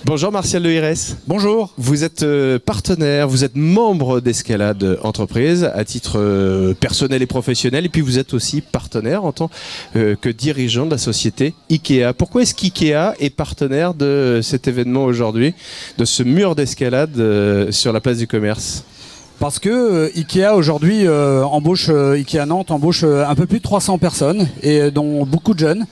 Bonjour Martial de IRS. Bonjour. Vous êtes partenaire, vous êtes membre d'Escalade Entreprise à titre personnel et professionnel, et puis vous êtes aussi partenaire en tant que dirigeant de la société IKEA. Pourquoi est-ce qu'IKEA est partenaire de cet événement aujourd'hui, de ce mur d'escalade sur la place du commerce ? Parce que IKEA aujourd'hui IKEA Nantes embauche un peu plus de 300 personnes, et dont beaucoup de jeunes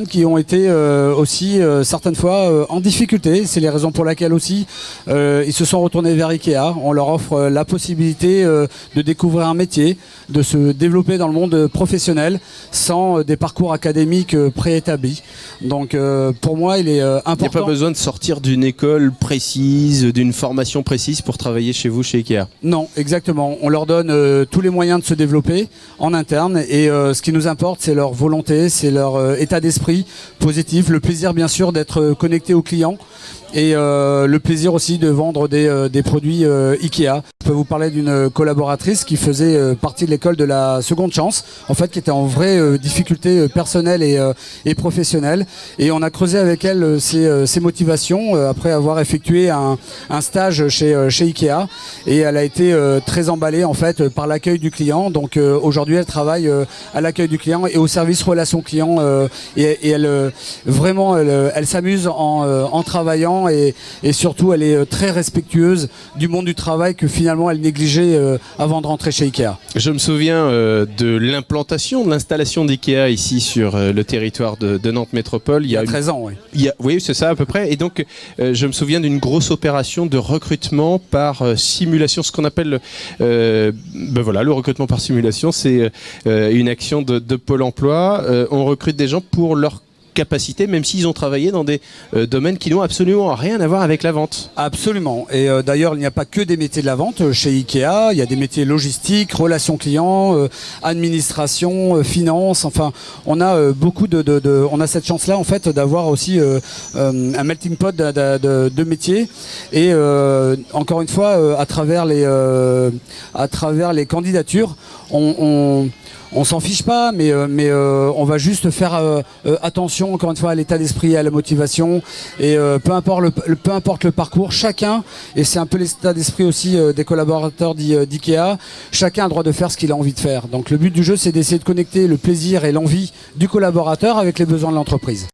qui ont été aussi certaines fois en difficulté. C'est les raisons pour lesquelles aussi ils se sont retournés vers IKEA. On leur offre la possibilité de découvrir un métier, de se développer dans le monde professionnel sans des parcours académiques préétablis. Donc pour moi il est important. Il n'y a pas besoin de sortir d'une école précise, d'une formation précise pour travailler chez vous, chez IKEA. Non, exactement. On leur donne tous les moyens de se développer en interne, et ce qui nous importe, c'est leur volonté, c'est leur état d'esprit positif, le plaisir bien sûr d'être connecté aux clients, et le plaisir aussi de vendre des produits IKEA. Je peux vous parler d'une collaboratrice qui faisait partie de l'école de la seconde chance, en fait, qui était en vraie difficulté personnelle et professionnelle, et on a creusé avec elle ses motivations après avoir effectué un stage chez IKEA, et elle a été très emballée en fait par l'accueil du client. Donc aujourd'hui elle travaille à l'accueil du client et au service relation client, et elle vraiment elle s'amuse en travaillant, et surtout elle est très respectueuse du monde du travail que finalement elle négligeait avant de rentrer chez IKEA. Je me souviens de l'implantation, de l'installation d'IKEA ici sur le territoire de Nantes Métropole. Il y a 13 ans, oui. Oui, c'est ça à peu près. Et donc je me souviens d'une grosse opération de recrutement par simulation, ce qu'on appelle le recrutement par simulation. C'est une action de Pôle emploi. On recrute des gens pour leur capacité, même s'ils ont travaillé dans des domaines qui n'ont absolument rien à voir avec la vente. Absolument. Et d'ailleurs, il n'y a pas que des métiers de la vente chez IKEA. Il y a des métiers logistiques, relations clients, administration, finance. Enfin, on a beaucoup on a cette chance-là en fait d'avoir aussi un melting pot de métiers. Et encore une fois, à travers les candidatures, on s'en fiche pas, mais on va juste faire attention encore une fois à l'état d'esprit et à la motivation, et peu importe le parcours, chacun, et c'est un peu l'état d'esprit aussi des collaborateurs d'IKEA, chacun a le droit de faire ce qu'il a envie de faire. Donc le but du jeu, c'est d'essayer de connecter le plaisir et l'envie du collaborateur avec les besoins de l'entreprise.